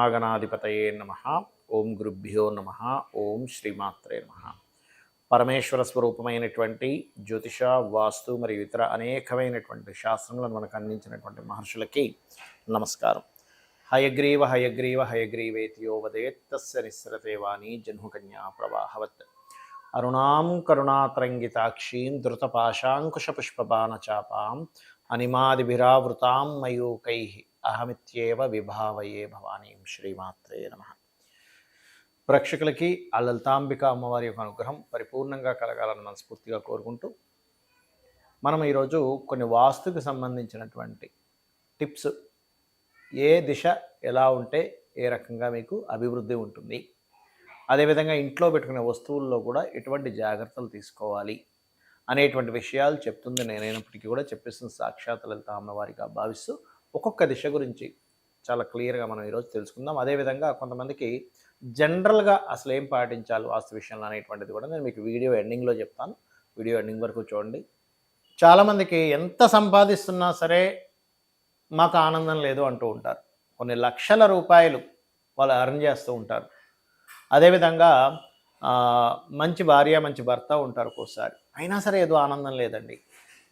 శ్రీమహాగణాధిపతయే నమః. ఓం గురుభ్యో నమః. ఓం శ్రీమాత్రే నమః. పరమేశ్వర స్వరూపమైనటువంటి జ్యోతిష, వాస్తు మరియు ఇతర అనేకమైనటువంటి శాస్త్రములను మనకు అందించినటువంటి మహర్షులకి నమస్కారం. హయగ్రీవ హయగ్రీవ హయగ్రీవేతియో వదేత్ తస్య నిస్సరతే వాణి జహ్నుకన్యా ప్రవాహవత్. అరుణాం కరుణాతరంగితాక్షీం ధృతపాశాంకుశపుష్పబాణచాపాం అనిమాదిభిరావృతాం మయూకైః అహమిత్యేవ విభావయే భవానీం. శ్రీమాత్రే నమః. ప్రేక్షకులకి ఆ లలితాంబిక అమ్మవారి యొక్క అనుగ్రహం పరిపూర్ణంగా కలగాలని మనస్ఫూర్తిగా కోరుకుంటూ మనం ఈరోజు కొన్ని వాస్తుకు సంబంధించినటువంటి టిప్స్, ఏ దిశ ఎలా ఉంటే ఏ రకంగా మీకు అభివృద్ధి ఉంటుంది, అదేవిధంగా ఇంట్లో పెట్టుకునే వస్తువుల్లో కూడా ఎటువంటి జాగ్రత్తలు తీసుకోవాలి అనేటువంటి విషయాలు చెప్తుంది నేనైనప్పటికీ కూడా చెప్పేసిన సాక్షాత్ లలిత అమ్మవారిగా భావిస్తూ ఒక్కొక్క దిశ గురించి చాలా క్లియర్గా మనం ఈరోజు తెలుసుకుందాం. అదేవిధంగా కొంతమందికి జనరల్గా అసలు ఏం పాటించాలి వాస్తు విషయంలో అనేటువంటిది కూడా నేను మీకు వీడియో ఎండింగ్లో చెప్తాను. వీడియో ఎండింగ్ వరకు చూడండి. చాలామందికి ఎంత సంపాదిస్తున్నా సరే మాకు ఆనందం లేదు అంటూ ఉంటారు. కొన్ని లక్షల రూపాయలు వాళ్ళు ఎర్న్ చేస్తూ ఉంటారు. అదేవిధంగా మంచి భార్య మంచి భర్త ఉంటారు ఒక్కోసారి, అయినా సరే ఏదో ఆనందం లేదండి,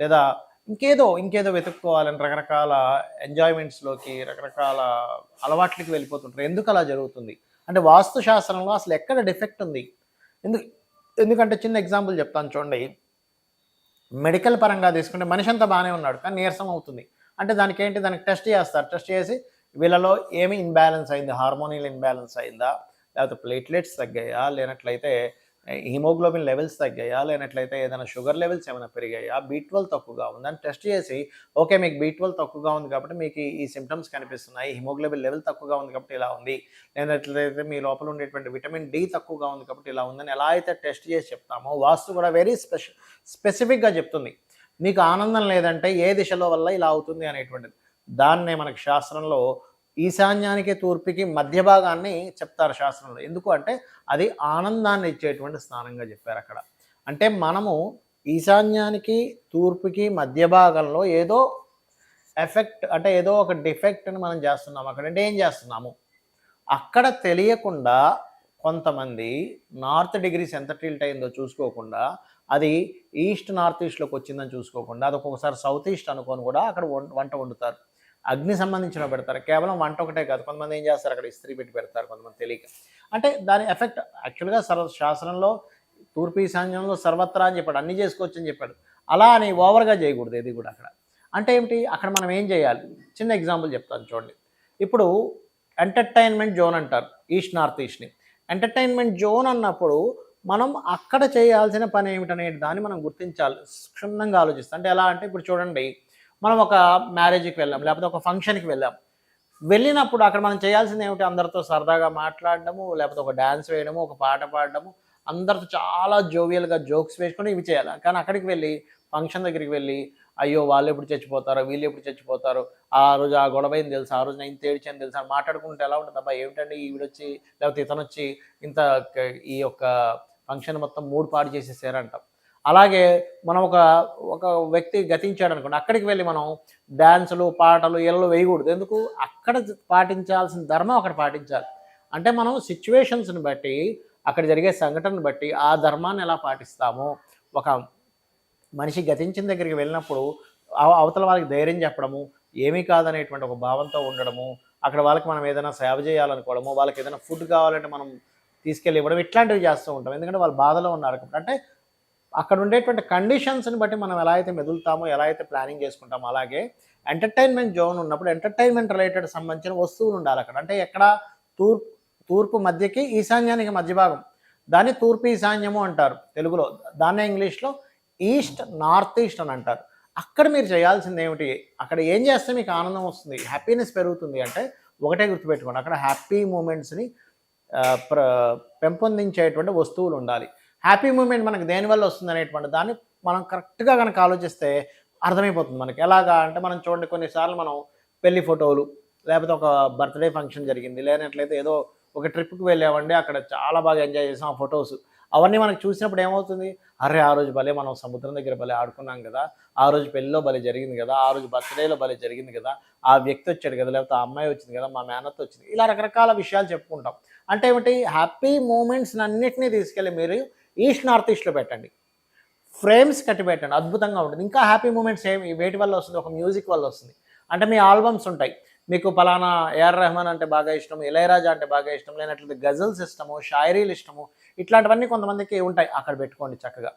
లేదా ఇంకేదో వెతుక్కోవాలని రకరకాల ఎంజాయ్మెంట్స్లోకి రకరకాల అలవాట్లకి వెళ్ళిపోతుంటారు. ఎందుకు అలా జరుగుతుంది అంటే వాస్తు శాస్త్రంలో అసలు ఎక్కడ డిఫెక్ట్ ఉంది? ఎందుకంటే చిన్న ఎగ్జాంపుల్ చెప్తాను చూడండి. మెడికల్ పరంగా తీసుకుంటే మనిషి అంతా బాగానే ఉన్నాడు కానీ నీరసం అవుతుంది అంటే దానికి టెస్ట్ చేస్తారు. టెస్ట్ చేసి వీళ్ళలో ఏమి ఇన్బ్యాలెన్స్ అయింది, హార్మోనియల్ ఇన్బ్యాలెన్స్ అయిందా, లేకపోతే ప్లేట్లెట్స్ తగ్గాయా, లేనట్లయితే హిమోగ్లోబిన్ లెవెల్స్ తగ్గాయా, లేనట్లయితే ఏదైనా షుగర్ లెవెల్స్ ఏమైనా పెరిగాయా, B12 తక్కువగా ఉందని టెస్ట్ చేసి ఓకే మీకు B12 తక్కువగా ఉంది కాబట్టి మీకు ఈ సిమ్టమ్స్ కనిపిస్తున్నాయి, హిమోగ్లోబిన్ లెవెల్ తక్కువగా ఉంది కాబట్టి ఇలా ఉంది, లేనట్లయితే మీ లోపల ఉండేటువంటి విటమిన్ D తక్కువగా ఉంది కాబట్టి ఇలా ఉందని ఎలా అయితే టెస్ట్ చేసి చెప్తామో వాస్తు కూడా వెరీ స్పెసిఫిక్గా చెప్తుంది. మీకు ఆనందం లేదంటే ఏ దిశలో వల్ల ఇలా అవుతుంది అనేటువంటిది. దాన్నే మనకి శాస్త్రంలో ఈశాన్యానికి తూర్పుకి మధ్య భాగాన్ని చెప్తారు శాస్త్రంలో. ఎందుకు అంటే అది ఆనందాన్ని ఇచ్చేటువంటి స్థానంగా చెప్పారు అక్కడ. అంటే మనము ఈశాన్యానికి తూర్పుకి మధ్య భాగంలో ఏదో ఎఫెక్ట్ అంటే ఏదో ఒక డిఫెక్ట్ని మనం చేస్తున్నాము. అక్కడ ఏం చేస్తున్నాము అక్కడ తెలియకుండా కొంతమంది నార్త్ డిగ్రీస్ ఎంత టిల్ట్ అయిందో చూసుకోకుండా, అది ఈస్ట్ నార్త్ ఈస్ట్లోకి వచ్చిందని చూసుకోకుండా, అది ఒక్కొక్కసారి సౌత్ ఈస్ట్ అనుకొని కూడా అక్కడ వంట వండుతారు. అగ్ని సంబంధించిన పెడతారు. కేవలం వంట ఒకటే కాదు, కొంతమంది ఏం చేస్తారు అక్కడ ఇస్త్రీ పెట్టి పెడతారు, కొంతమంది తెలియక. అంటే దాని ఎఫెక్ట్ యాక్చువల్గా శాస్త్రంలో తూర్పు ఈశాన్యంలో సర్వత్రా అని చెప్పాడు, అన్నీ చేసుకోవచ్చు అని చెప్పాడు. అలా అని ఓవర్గా చేయకూడదు ఇది కూడా అక్కడ. అంటే ఏమిటి అక్కడ మనం ఏం చేయాలి? చిన్న ఎగ్జాంపుల్ చెప్తాను చూడండి. ఇప్పుడు ఎంటర్టైన్మెంట్ జోన్ అంటారు ఈస్ట్ నార్త్ ఈస్ట్ని. ఎంటర్టైన్మెంట్ జోన్ అన్నప్పుడు మనం అక్కడ చేయాల్సిన పని ఏమిటనే దాన్ని మనం గుర్తించాలి, క్షుణ్ణంగా ఆలోచిస్తాం. అంటే ఎలా అంటే ఇప్పుడు చూడండి, మనం ఒక మ్యారేజ్కి వెళ్ళాం, లేకపోతే ఒక ఫంక్షన్కి వెళ్ళినప్పుడు అక్కడ మనం చేయాల్సింది ఏమిటి? అందరితో సరదాగా మాట్లాడడము, లేకపోతే ఒక డ్యాన్స్ వేయడము, ఒక పాట పాడడము, అందరితో చాలా జోవియల్గా జోక్స్ వేసుకొని ఇవి చేయాలి. కానీ అక్కడికి వెళ్ళి ఫంక్షన్ దగ్గరికి వెళ్ళి అయ్యో వాళ్ళు ఎప్పుడు చచ్చిపోతారో, వీళ్ళు ఎప్పుడు చచ్చిపోతారో, ఆ రోజు ఆ గొడవైంది తెలుసు, ఆ రోజు నేను తేడిచాను తెలుసా, మాట్లాడుకుంటే ఎలా ఉంటుంది? అబ్బా ఏమిటండి ఈవిడొచ్చి లేకపోతే ఇతను వచ్చి ఇంత ఈ యొక్క ఫంక్షన్ మొత్తం మూడు పాడు చేసేసారంటాం. అలాగే మనం ఒక వ్యక్తి గతించాడు అనుకోండి, అక్కడికి వెళ్ళి మనం డ్యాన్సులు పాటలు ఇళ్ళు వేయకూడదు. ఎందుకు? అక్కడ పాటించాల్సిన ధర్మం అక్కడ పాటించాలి. అంటే మనం సిచ్యువేషన్స్ని బట్టి, అక్కడ జరిగే సంఘటనను బట్టి ఆ ధర్మాన్ని ఎలా పాటిస్తామో, ఒక మనిషి గతించిన దగ్గరికి వెళ్ళినప్పుడు అవతల వాళ్ళకి ధైర్యం చెప్పడము, ఏమీ కాదనేటువంటి ఒక భావంతో ఉండడము, అక్కడ వాళ్ళకి మనం ఏదైనా సేవ చేయాలనుకోవడము, వాళ్ళకి ఏదైనా ఫుడ్ కావాలంటే మనం తీసుకెళ్ళి ఇవ్వడం, ఇట్లాంటివి చేస్తూ ఉంటాం. ఎందుకంటే వాళ్ళు బాధలో ఉన్నారు కాబట్టి. అంటే అక్కడ ఉండేటువంటి కండిషన్స్ని బట్టి మనం ఎలా అయితే మెదులుతామో, ఎలా అయితే ప్లానింగ్ చేసుకుంటామో, అలాగే ఎంటర్టైన్మెంట్ జోన్ ఉన్నప్పుడు ఎంటర్టైన్మెంట్ రిలేటెడ్ సంబంధించిన వస్తువులు ఉండాలి అక్కడ. అంటే ఎక్కడ? తూర్పు మధ్యకి ఈశాన్యానికి మధ్య భాగం, దాన్ని తూర్పు ఈశాన్యము అంటారు తెలుగులో, దాన్నే ఇంగ్లీష్లో ఈస్ట్ నార్త్ ఈస్ట్ అని అంటారు. అక్కడ మీరు చేయాల్సింది ఏమిటి? అక్కడ ఏం చేస్తే మీకు ఆనందం వస్తుంది, హ్యాపీనెస్ పెరుగుతుంది అంటే ఒకటే గుర్తుపెట్టుకోండి, అక్కడ హ్యాపీ మూమెంట్స్ని పెంపొందించేటువంటి వస్తువులు ఉండాలి. హ్యాపీ మూమెంట్ మనకు దేనివల్ల వస్తుంది అనేటువంటి దాన్ని మనం కరెక్ట్గా కనుక ఆలోచిస్తే అర్థమైపోతుంది మనకి. ఎలాగా అంటే మనం చూడండి, కొన్నిసార్లు మనం పెళ్లి ఫోటోలు, లేకపోతే ఒక బర్త్డే ఫంక్షన్ జరిగింది, లేనట్లయితే ఏదో ఒక ట్రిప్కి వెళ్ళామండి, అక్కడ చాలా బాగా ఎంజాయ్ చేసాం, ఆ ఫొటోస్ అవన్నీ మనకు చూసినప్పుడు ఏమవుతుంది, అరే ఆ రోజు భలే మనం సముద్రం దగ్గర భలే ఆడుకున్నాం కదా, ఆ రోజు పెళ్ళిలో భలే జరిగింది కదా, ఆ రోజు బర్త్డేలో భలే జరిగింది కదా, ఆ వ్యక్తి వచ్చాడు కదా, లేకపోతే ఆ అమ్మాయి వచ్చింది కదా, మా మేనత్త వచ్చింది, ఇలా రకరకాల విషయాలు చెప్పుకుంటాం. అంటే ఏమిటి, హ్యాపీ మూమెంట్స్ అన్నిటినీ తీసుకెళ్ళి మీరు ఈస్ట్ నార్త్ ఈస్ట్లో పెట్టండి, ఫ్రేమ్స్ కట్టి పెట్టండి, అద్భుతంగా ఉంటుంది. ఇంకా హ్యాపీ మూమెంట్స్ ఏమి వేటి వల్ల వస్తుంది, ఒక మ్యూజిక్ వల్ల వస్తుంది. అంటే మీ ఆల్బమ్స్ ఉంటాయి, మీకు పలానా ఏఆర్ రెహమాన్ అంటే బాగా ఇష్టం, ఇళయరాజా అంటే బాగా ఇష్టం, లేనట్లయితే గజల్స్ ఇష్టము, షాయరీలు ఇష్టము, ఇట్లాంటివన్నీ కొంతమందికి ఉంటాయి, అక్కడ పెట్టుకోండి చక్కగా.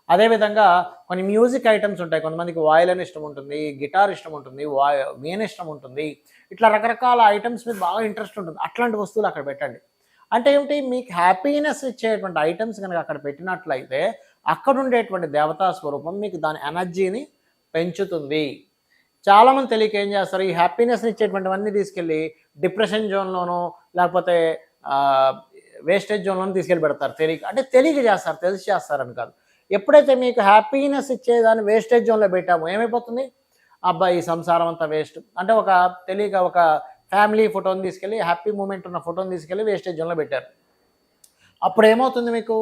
అదేవిధంగా కొన్ని మ్యూజిక్ ఐటమ్స్ ఉంటాయి, కొంతమందికి వాయలిన్ ఇష్టం ఉంటుంది, గిటార్ ఇష్టం ఉంటుంది, వీణ ఇష్టం ఉంటుంది, ఇట్లా రకరకాల ఐటమ్స్ మీద బాగా ఇంట్రెస్ట్ ఉంటుంది, అట్లాంటి వస్తువులు అక్కడ పెట్టండి. అంటే ఏమిటి, మీకు హ్యాపీనెస్ ఇచ్చేటువంటి ఐటమ్స్ కనుక అక్కడ పెట్టినట్లయితే అక్కడ ఉండేటువంటి దేవతా స్వరూపం మీకు దాని ఎనర్జీని పెంచుతుంది. చాలామంది తెలియక ఏం చేస్తారు, ఈ హ్యాపీనెస్ని ఇచ్చేటువంటివన్నీ తీసుకెళ్ళి డిప్రెషన్ జోన్లోనో లేకపోతే వేస్టేజ్ జోన్లోనూ తీసుకెళ్ళి పెడతారు. తెలియక చేస్తారు, తెలిసి చేస్తారని కాదు. ఎప్పుడైతే మీకు హ్యాపీనెస్ ఇచ్చేదాన్ని వేస్టేజ్ జోన్లో పెట్టామో ఏమైపోతుంది, అబ్బాయి ఈ సంసారం అంతా వేస్ట్ అంటే ఒక ఫ్యామిలీ ఫోటోని తీసుకెళ్ళి, హ్యాపీ మూమెంట్ ఉన్న ఫోటోని తీసుకెళ్ళి వేస్టేజ్ జోన్లో పెట్టారు. అప్పుడు ఏమవుతుంది, మీకు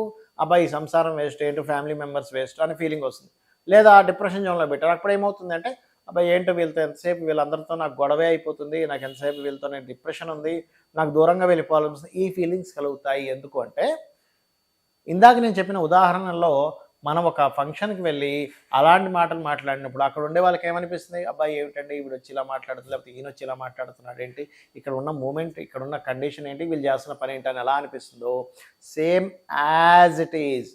అబ్బాయి ఈ సంసారం వేస్ట్, ఏంటో ఫ్యామిలీ మెంబర్స్ వేస్ట్ అని ఫీలింగ్ వస్తుంది. లేదా డిప్రెషన్ జోన్లో పెట్టారు, అప్పుడు ఏమవుతుంది అంటే అబ్బాయి ఏంటో వీళ్ళతో ఎంతసేపు, వీళ్ళందరితో నాకు గొడవే అయిపోతుంది, నాకు ఎంతసేపు వీళ్ళతో నేను డిప్రెషన్ ఉంది, నాకు దూరంగా వెళ్ళిపోవాలనిపిస్తుంది, ఈ ఫీలింగ్స్ కలుగుతాయి. ఎందుకు అంటే ఇందాక నేను చెప్పిన ఉదాహరణలో మనం ఒక ఫంక్షన్కి వెళ్ళి అలాంటి మాటలు మాట్లాడినప్పుడు అక్కడ ఉండే వాళ్ళకి ఏమనిపిస్తుంది, అబ్బాయి ఏమిటండి వీడు వచ్చి ఇలా మాట్లాడుతుంది, లేకపోతే ఈయన వచ్చి ఇలా మాట్లాడుతున్నాడు ఏంటి, ఇక్కడ ఉన్న మూమెంట్, ఇక్కడ ఉన్న కండిషన్ ఏంటి, వీళ్ళు చేస్తున్న పని ఏంటి అని ఎలా అనిపిస్తుందో సేమ్ యాజ్ ఇట్ ఈజ్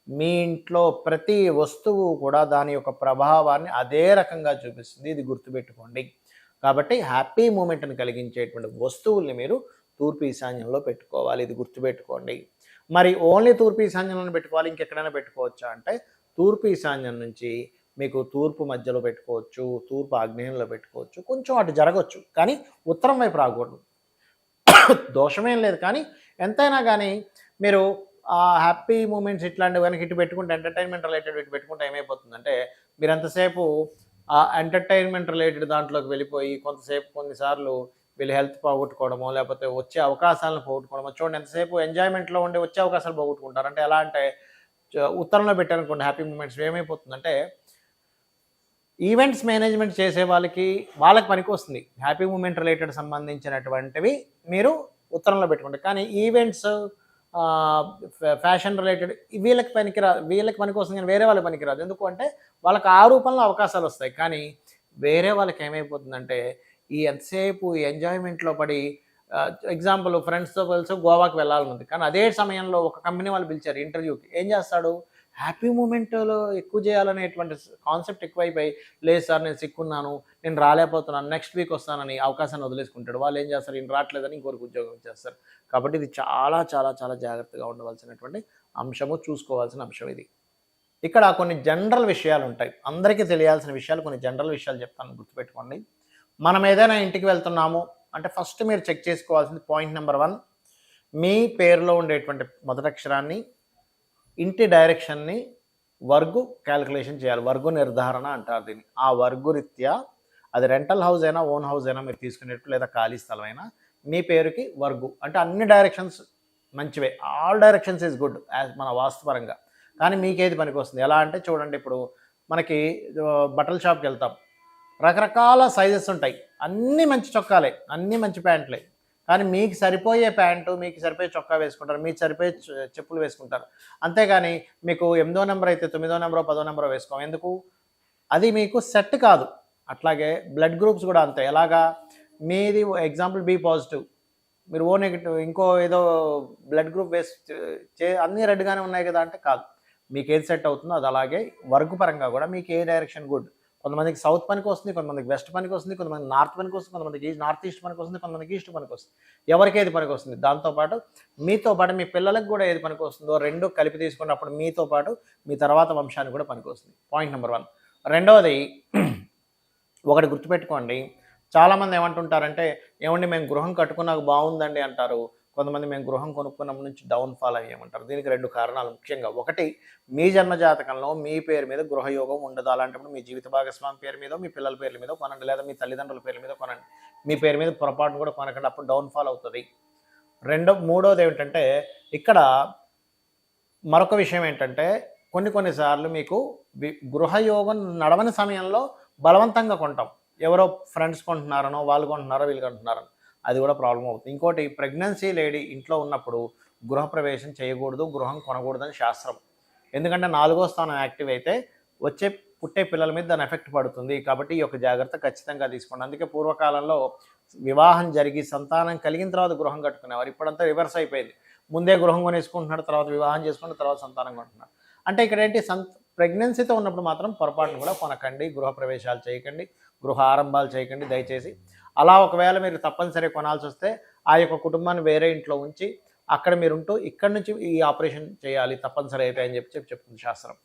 మీ ఇంట్లో ప్రతి వస్తువు కూడా దాని యొక్క ప్రభావాన్ని అదే రకంగా చూపిస్తుంది. ఇది గుర్తుపెట్టుకోండి. కాబట్టి హ్యాపీ మూమెంట్ని కలిగించేటువంటి వస్తువుల్ని మీరు తూర్పు ఈశాన్యంలో పెట్టుకోవాలి, ఇది గుర్తుపెట్టుకోండి. మరి ఓన్లీ తూర్పు ఈశాన్యంలో పెట్టుకోవాలి, ఇంకెక్కడైనా పెట్టుకోవచ్చా అంటే తూర్పు ఈశాన్యం నుంచి మీకు తూర్పు మధ్యలో పెట్టుకోవచ్చు, తూర్పు ఆగ్నేయంలో పెట్టుకోవచ్చు, కొంచెం అటు జరగవచ్చు, కానీ ఉత్తరం వైపు రాకూడదు. దోషమేం లేదు, కానీ ఎంతైనా కానీ మీరు హ్యాపీ మూమెంట్స్ ఇట్లాంటివి కనుక ఇటు పెట్టుకుంటే, ఎంటర్టైన్మెంట్ రిలేటెడ్ ఇటు పెట్టుకుంటే ఏమైపోతుందంటే మీరు ఎంతసేపు ఆ ఎంటర్టైన్మెంట్ రిలేటెడ్ దాంట్లోకి వెళ్ళిపోయి కొన్నిసార్లు వీళ్ళు హెల్త్ పోగొట్టుకోవడమో లేకపోతే వచ్చే అవకాశాలను పోగొట్టుకోవడమో. చూడండి ఎంతసేపు ఎంజాయ్మెంట్లో ఉండి వచ్చే అవకాశాలు పోగొట్టుకుంటారు. అంటే ఎలా అంటే ఉత్తరంలో పెట్టారనుకోండి హ్యాపీ మూమెంట్స్, ఏమైపోతుందంటే ఈవెంట్స్ మేనేజ్మెంట్ చేసే వాళ్ళకి పనికి వస్తుంది హ్యాపీ మూమెంట్ రిలేటెడ్ సంబంధించినటువంటివి మీరు ఉత్తరంలో పెట్టుకోండి. కానీ ఈవెంట్స్ ఫ్యాషన్ రిలేటెడ్ వీళ్ళకి పనికి వస్తుంది, కానీ వేరే వాళ్ళకి పనికిరాదు. ఎందుకు అంటే వాళ్ళకి ఆ రూపంలో అవకాశాలు వస్తాయి, కానీ వేరే వాళ్ళకి ఏమైపోతుందంటే ఈ ఎంతసేపు ఈ ఎంజాయ్మెంట్లో పడి, ఎగ్జాంపుల్ ఫ్రెండ్స్తో కలిసి గోవాకి వెళ్ళాలనుంది, కానీ అదే సమయంలో ఒక కంపెనీ వాళ్ళు పిలిచారు ఇంటర్వ్యూకి, ఏం చేస్తాడు, హ్యాపీ మూమెంట్లో ఎక్కువ చేయాలనేటువంటి కాన్సెప్ట్ ఎక్కువైపోయి, లేదు సార్ నేను సిక్కున్నాను, నేను రాలేకపోతున్నాను, నెక్స్ట్ వీక్ వస్తానని అవకాశాన్ని వదిలేసుకుంటాడు. వాళ్ళు ఏం చేస్తారు, ఈయన రావట్లేదని ఇంకొకరికి ఉద్యోగం చేస్తారు. కాబట్టి ఇది చాలా చాలా చాలా జాగ్రత్తగా ఉండవలసినటువంటి అంశము, చూసుకోవాల్సిన అంశం ఇది. ఇక్కడ కొన్ని జనరల్ విషయాలు ఉంటాయి, అందరికీ తెలియాల్సిన విషయాలు, కొన్ని జనరల్ విషయాలు చెప్తాను, గుర్తుపెట్టుకోండి. మనం ఏదైనా ఇంటికి వెళ్తున్నాము అంటే ఫస్ట్ మీరు చెక్ చేసుకోవాల్సింది పాయింట్ నెంబర్ 1, మీ పేరులో ఉండేటువంటి మొదటక్షరాన్ని, ఇంటి డైరెక్షన్ని వర్గు క్యాలిక్యులేషన్ చేయాలి. వర్గు నిర్ధారణ అంటారు దీన్ని. ఆ వర్గు రీత్యా అది రెంటల్ హౌస్ అయినా ఓన్ హౌస్ అయినా మీరు తీసుకునేట్టు, లేదా ఖాళీ స్థలం అయినా మీ పేరుకి వర్గు అంటే అన్ని డైరెక్షన్స్ మంచివే, all directions is good as మన వాస్తుపరంగా. కానీ మీకేది పనికి వస్తుంది, ఎలా అంటే చూడండి, ఇప్పుడు మనకి బట్టల షాప్కి వెళ్తాం, రకరకాల సైజెస్ ఉంటాయి, అన్నీ మంచి చొక్కాలే, అన్నీ మంచి ప్యాంట్లే, కానీ మీకు సరిపోయే ప్యాంటు, మీకు సరిపోయే చొక్కా వేసుకుంటారు, మీకు సరిపోయే చెప్పులు వేసుకుంటారు. అంతేగాని మీకు 8వ నెంబర్ అయితే 9వ నెంబరో 10వ నెంబరో వేసుకోం, ఎందుకు, అది మీకు సెట్ కాదు. అట్లాగే బ్లడ్ గ్రూప్స్ కూడా అంతే. ఎలాగా, మీది ఎగ్జాంపుల్ బి పాజిటివ్, మీరు ఓ నెగిటివ్, ఇంకో ఏదో బ్లడ్ గ్రూప్ అన్నీ రెడ్గానే ఉన్నాయి కదా అంటే కాదు, మీకు ఏది సెట్ అవుతుందో అది. అలాగే వర్క్ పరంగా కూడా మీకు ఏ డైరెక్షన్ గుడ్, కొంతమందికి సౌత్ పనికి వస్తుంది, కొంతమందికి వెస్ట్ పనికి వస్తుంది, కొంతమంది నార్త్ పనికి వస్తుంది, కొంతమందికి నార్త్ ఈస్ట్ పనికి వస్తుంది, కొంతమందికి ఈస్ట్ పనికి వస్తుంది. ఎవరికి ఏది పనికి వస్తుంది, దాంతోపాటు మీతో పాటు మీ పిల్లలకు కూడా ఏది పనికి వస్తుందో రెండు కలిపి తీసుకున్నప్పుడు మీతో పాటు మీ తర్వాత వంశానికి కూడా పనికి వస్తుంది. Point number 1. రెండవది, ఒకటి గుర్తుపెట్టుకోండి, చాలామంది ఏమంటుంటారంటే, ఏమండి మేము గృహం కట్టుకున్నాక బాగుందండి అంటారు, కొంతమంది మేము గృహం కొనుక్కున్నప్పటి నుంచి డౌన్ఫాల్ అయ్యామంటారు. దీనికి 2 కారణాలు ముఖ్యంగా. ఒకటి, మీ జన్మజాతకంలో మీ పేరు మీద గృహయోగం ఉండదు. అలాంటప్పుడు మీ జీవిత భాగస్వామి పేరు మీద, మీ పిల్లల పేర్ల మీద కొనండి, లేదా మీ తల్లిదండ్రుల పేర్ల మీద కొనండి. మీ పేరు మీద పొరపాటును కూడా కొనకండి, అప్పుడు డౌన్ఫాల్ అవుతుంది. మూడోది ఏమిటంటే, ఇక్కడ మరొక విషయం ఏంటంటే కొన్నిసార్లు మీకు గృహయోగం నడవని సమయంలో బలవంతంగా కొంటాం. ఎవరో ఫ్రెండ్స్ కొంటున్నారనో, వాళ్ళు కొంటున్నారో, వీళ్ళు కొంటున్నారనో అది కూడా ప్రాబ్లం అవుతుంది. ఇంకోటి ప్రెగ్నెన్సీ లేడీ ఇంట్లో ఉన్నప్పుడు గృహప్రవేశం చేయకూడదు, గృహం కొనకూడదని శాస్త్రం. ఎందుకంటే 4వ స్థానం యాక్టివ్ అయితే పుట్టే పిల్లల మీద దాని ఎఫెక్ట్ పడుతుంది. కాబట్టి ఈ యొక్క జాగ్రత్త ఖచ్చితంగా తీసుకోండి. అందుకే పూర్వకాలంలో వివాహం జరిగి సంతానం కలిగిన తర్వాత గృహం కట్టుకునేవారు. ఇప్పుడంతా రివర్స్ అయిపోయింది. ముందే గృహం కొనేసుకుంటున్నాడు, తర్వాత వివాహం చేసుకున్న తర్వాత సంతానం కొంటున్నాడు. అంటే ఇక్కడ ఏంటి, ప్రెగ్నెన్సీతో ఉన్నప్పుడు మాత్రం పొరపాటును కూడా కొనకండి, గృహప్రవేశాలు చేయకండి, గృహ ఆరంభాలు చేయకండి దయచేసి. అలా ఒకవేళ మీరు తప్పనిసరిగా కొనాల్సి వస్తే ఆ యొక్క కుటుంబాన్ని వేరే ఇంట్లో ఉంచి అక్కడ మీరుంటూ ఇక్కడి నుంచి ఈ ఆపరేషన్ చేయాలి తప్పనిసరి అయితే అని చెప్తుంది శాస్త్రం.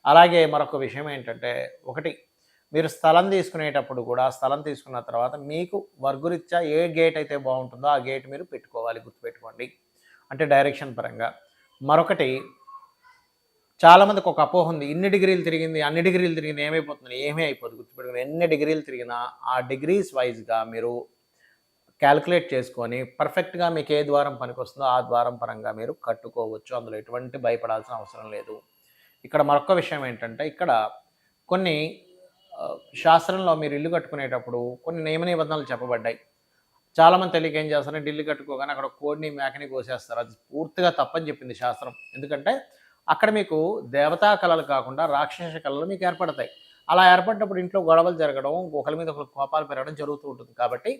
అలాగే మరొక విషయం ఏంటంటే, ఒకటి మీరు స్థలం తీసుకునేటప్పుడు కూడా స్థలం తీసుకున్న తర్వాత మీకు వర్గురీత్యా ఏ గేట్ అయితే బాగుంటుందో ఆ గేట్ మీరు పెట్టుకోవాలి, గుర్తుపెట్టుకోండి. అంటే డైరెక్షన్ పరంగా. మరొకటి, చాలామందికి ఒక అపోహ ఉంది, ఇన్ని డిగ్రీలు తిరిగింది, అన్ని డిగ్రీలు తిరిగింది ఏమైపోతుంది, ఏమీ అయిపోతుంది. గుర్తుపెట్టుకుని ఎన్ని డిగ్రీలు తిరిగినా ఆ డిగ్రీస్ వైజ్గా మీరు క్యాలిక్యులేట్ చేసుకొని పర్ఫెక్ట్గా మీకు ఏ ద్వారం పనికొస్తుందో ఆ ద్వారం పరంగా మీరు కట్టుకోవచ్చు. అందులో ఎటువంటి భయపడాల్సిన అవసరం లేదు. ఇక్కడ మరొక విషయం ఏంటంటే, ఇక్కడ కొన్ని శాస్త్రంలో మీరు ఇల్లు కట్టుకునేటప్పుడు కొన్ని నియమ నిబంధనలు చెప్పబడ్డాయి. చాలామంది తెలియక ఏం చేస్తారంటే ఇల్లు కట్టుకోగానే అక్కడ కోడిని మేకని కోసేస్తారు. అది పూర్తిగా తప్పని చెప్పింది శాస్త్రం. ఎందుకంటే అక్కడ మీకు దేవతా కళలు కాకుండా రాక్షస కళలు మీకు ఏర్పడతాయి. అలా ఏర్పడినప్పుడు ఇంట్లో గొడవలు జరగడం, ఒకరి మీద ఒకరు కోపాలు పెరగడం జరుగుతూ ఉంటుంది. కాబట్టి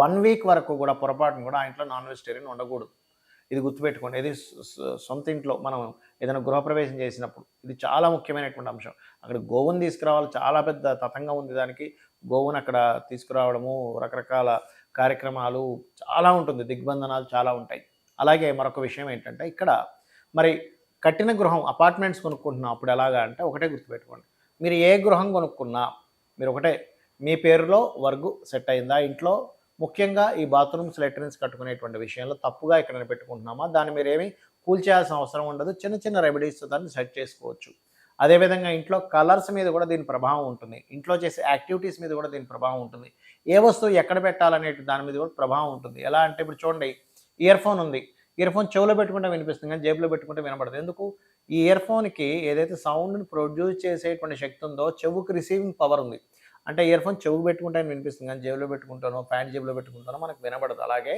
1 వీక్ వరకు కూడా పొరపాటును కూడా ఆ ఇంట్లో నాన్ వెజిటేరియన్ ఉండకూడదు. ఇది గుర్తుపెట్టుకోండి. ఇది సొంత ఇంట్లో మనం ఏదైనా గృహప్రవేశం చేసినప్పుడు ఇది చాలా ముఖ్యమైనటువంటి అంశం. అక్కడ గోవుని తీసుకురావాలి, చాలా పెద్ద తతంగం ఉంది దానికి. గోవును అక్కడ తీసుకురావడము, రకరకాల కార్యక్రమాలు చాలా ఉంటుంది, దిగ్బంధనాలు చాలా ఉంటాయి. అలాగే మరొక విషయం ఏంటంటే, ఇక్కడ మరి కట్టిన గృహం అపార్ట్మెంట్స్ కొనుక్కుంటున్నాం అప్పుడు ఎలాగా అంటే ఒకటే గుర్తుపెట్టుకోండి, మీరు ఏ గృహం కొనుక్కున్నా మీరు ఒకటే, మీ పేరులో వర్గు సెట్ అయిందా ఇంట్లో, ముఖ్యంగా ఈ బాత్రూమ్స్ లెట్రిన్స్ కట్టుకునేటువంటి విషయంలో తప్పుగా ఎక్కడైనా పెట్టుకుంటున్నామా దాన్ని మీరు ఏమి కూల్చేయాల్సిన అవసరం ఉండదు. చిన్న చిన్న రెమెడీస్తో దాన్ని సెట్ చేసుకోవచ్చు. అదేవిధంగా ఇంట్లో కలర్స్ మీద కూడా దీని ప్రభావం ఉంటుంది, ఇంట్లో చేసే యాక్టివిటీస్ మీద కూడా దీని ప్రభావం ఉంటుంది, ఏ వస్తువు ఎక్కడ పెట్టాలనే దాని మీద కూడా ప్రభావం ఉంటుంది. ఎలా అంటే ఇప్పుడు చూడండి, ఇయర్ ఫోన్ ఉంది, ఇయర్ ఫోన్ చెవులో పెట్టుకుంటే వినిపిస్తుంది కానీ జేబులో పెట్టుకుంటే వినపడదు. ఎందుకు? ఈ ఇయర్ ఫోన్కి ఏదైతే సౌండ్ని ప్రొడ్యూస్ చేసేటువంటి శక్తి ఉందో చెవుకు రిసీవింగ్ పవర్ ఉంది. అంటే ఇయర్ ఫోన్ చెవుకు పెట్టుకుంటే వినిపిస్తుంది కానీ జేబులో పెట్టుకుంటానో ప్యాంట్ జేబులో పెట్టుకుంటానో మనకు వినబడదు. అలాగే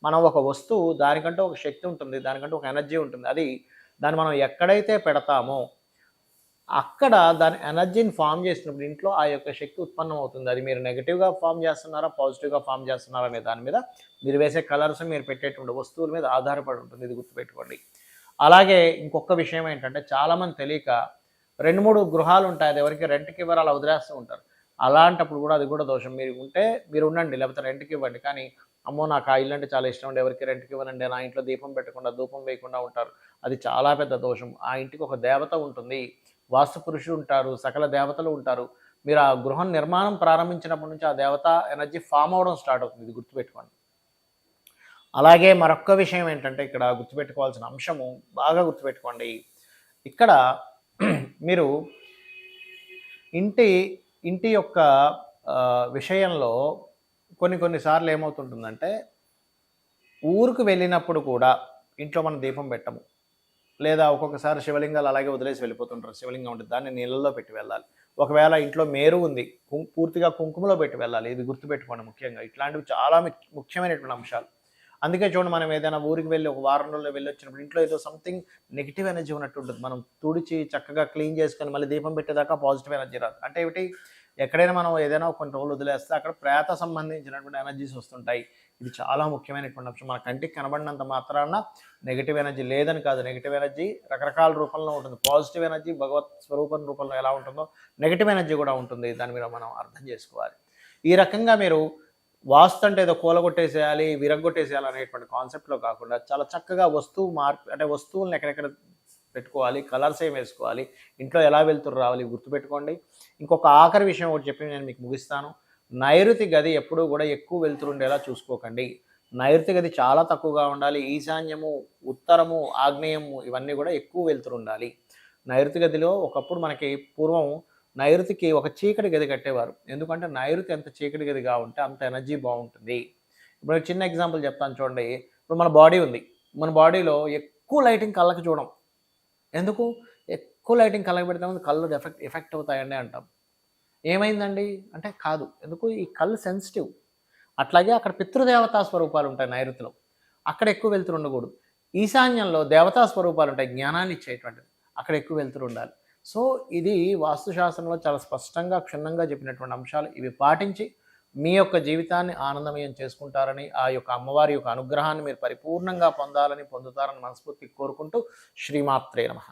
మనం ఒక వస్తువు దానికంటే ఒక శక్తి ఉంటుంది, దానికంటే ఒక ఎనర్జీ ఉంటుంది. దాన్ని మనం ఎక్కడైతే పెడతామో అక్కడ దాని ఎనర్జీని ఫామ్ చేసినప్పుడు ఇంట్లో ఆ యొక్క శక్తి ఉత్పన్నం అవుతుంది. అది మీరు నెగిటివ్గా ఫామ్ చేస్తున్నారా, పాజిటివ్గా ఫామ్ చేస్తున్నారా అనే దాని మీద, మీరు వేసే కలర్స్, మీరు పెట్టేటువంటి వస్తువుల మీద ఆధారపడి ఉంటుంది. ఇది గుర్తుపెట్టుకోండి. అలాగే ఇంకొక విషయం ఏంటంటే, చాలామంది తెలియక 2-3 గృహాలు ఉంటాయి, అది ఎవరికి రెంట్కి ఇవ్వరు, అలా వదిలేస్తూ ఉంటారు. అలాంటప్పుడు కూడా అది కూడా దోషం. మీరు ఉంటే మీరు ఉండండి, లేకపోతే రెంట్కి ఇవ్వండి. కానీ అమ్మో నాకు ఆ ఇల్లు అంటే చాలా ఇష్టం అండి, ఎవరికి రెంట్కి ఇవ్వనండి, నా ఇంట్లో దీపం పెట్టకుండా ధూపం వేయకుండా ఉంటారు, అది చాలా పెద్ద దోషం. ఆ ఇంటికి ఒక దేవత ఉంటుంది, వాస్తు పురుషుడు ఉంటారు, సకల దేవతలు ఉంటారు. మీరు ఆ గృహం నిర్మాణం ప్రారంభించినప్పటి నుంచి ఆ దేవత ఎనర్జీ ఫామ్ అవ్వడం స్టార్ట్ అవుతుంది. ఇది గుర్తుపెట్టుకోండి. అలాగే మరొక్క విషయం ఏంటంటే, ఇక్కడ గుర్తుపెట్టుకోవాల్సిన అంశము బాగా గుర్తుపెట్టుకోండి. ఇక్కడ మీరు ఇంటి యొక్క విషయంలో కొన్నిసార్లు ఏమవుతుంటుందంటే, ఊరుకు వెళ్ళినప్పుడు కూడా ఇంట్లో మనం దీపం పెట్టము, లేదా ఒక్కొక్కసారి శివలింగాలు అలాగే వదిలేసి వెళ్ళిపోతుంటారు. శివలింగం ఉంటుంది, దాన్ని నీళ్ళల్లో పెట్టి వెళ్ళాలి. ఒకవేళ ఇంట్లో మేరు ఉంది, పూర్తిగా కుంకుమలో పెట్టి వెళ్ళాలి. ఇది గుర్తుపెట్టుకోండి. ముఖ్యంగా ఇట్లాంటివి చాలా ముఖ్యమైనటువంటి అంశాలు. అందుకే చూడండి, మనం ఏదైనా ఊరికి వెళ్ళి ఒక వారం రోజుల్లో వెళ్ళి వచ్చినప్పుడు ఇంట్లో ఏదో సంథింగ్ నెగిటివ్ ఎనర్జీ ఉన్నట్టు ఉంటుంది. మనం తుడిచి చక్కగా క్లీన్ చేసుకొని మళ్ళీ దీపం పెట్టేదాకా పాజిటివ్ ఎనర్జీ రాదు. అంటే ఏమిటి, ఎక్కడైనా మనం ఏదైనా కొన్ని రోజులు వదిలేస్తే అక్కడ ప్రేత సంబంధించినటువంటి ఎనర్జీస్ వస్తుంటాయి. ఇది చాలా ముఖ్యమైనటువంటి అంశం. మన కంటికి కనబడినంత మాత్రాన నెగిటివ్ ఎనర్జీ లేదని కాదు. నెగిటివ్ ఎనర్జీ రకరకాల రూపంలో ఉంటుంది. పాజిటివ్ ఎనర్జీ భగవత్ స్వరూపం రూపంలో ఎలా ఉంటుందో నెగిటివ్ ఎనర్జీ కూడా ఉంటుంది. దాని మీద మనం అర్థం చేసుకోవాలి. ఈ రకంగా మీరు వాస్తు అంటే ఏదో కూలగొట్టేసేయాలి, విరగొట్టేసేయాలి అనేటువంటి కాన్సెప్ట్లో కాకుండా చాలా చక్కగా అంటే వస్తువులను ఎక్కడెక్కడ పెట్టుకోవాలి, కలర్స్ ఏం వేసుకోవాలి, ఇంట్లో ఎలా వెళ్తురు రావాలి గుర్తుపెట్టుకోండి. ఇంకొక ఆఖరి విషయం ఒకటి చెప్పి నేను మీకు ముగిస్తాను. నైరుతి గది ఎప్పుడూ కూడా ఎక్కువ వెళ్తురుండేలా చూసుకోకండి. నైరుతి గది చాలా తక్కువగా ఉండాలి. ఈశాన్యము, ఉత్తరము, ఆగ్నేయము ఇవన్నీ కూడా ఎక్కువ వెళ్తురుండాలి. నైరుతి గదిలో ఒకప్పుడు మనకి పూర్వం నైరుతికి ఒక చీకటి గది కట్టేవారు. ఎందుకంటే నైరుతి ఎంత చీకటి గదిగా ఉంటే అంత ఎనర్జీ బాగుంటుంది. ఇప్పుడు చిన్న ఎగ్జాంపుల్ చెప్తాను చూడండి. ఇప్పుడు మన బాడీ ఉంది, మన బాడీలో ఎక్కువ లైటింగ్ కళ్ళకి చూడం, ఎందుకు? ఎక్కువ లైటింగ్ కళ్ళకి పెడితే ముందు కళ్ళు ఎఫెక్ట్ అవుతాయండి అంటాం. ఏమైందండి? అంటే కాదు. ఎందుకు? ఈ కళ్ళు సెన్సిటివ్. అట్లాగే అక్కడ పితృదేవతా స్వరూపాలు ఉంటాయి నైరుతిలో. అక్కడ ఎక్కువ వెలుతురు ఉండకూడదు. ఈశాన్యంలో దేవతా స్వరూపాలు ఉంటాయి జ్ఞానాన్ని ఇచ్చేటువంటివి. అక్కడ ఎక్కువ వెలుతురు ఉండాలి. సో, ఇది వాస్తుశాస్త్రంలో చాలా స్పష్టంగా, క్షుణ్ణంగా చెప్పినటువంటి అంశాలు. ఇవి పాటించి మీ యొక్క జీవితాన్ని ఆనందమయం చేసుకుంటారని, ఆ యొక్క అమ్మవారి యొక్క అనుగ్రహాన్ని మీరు పరిపూర్ణంగా పొందాలని, పొందుతారని మనస్ఫూర్తిగా కోరుకుంటూ శ్రీమాత్రే నమః.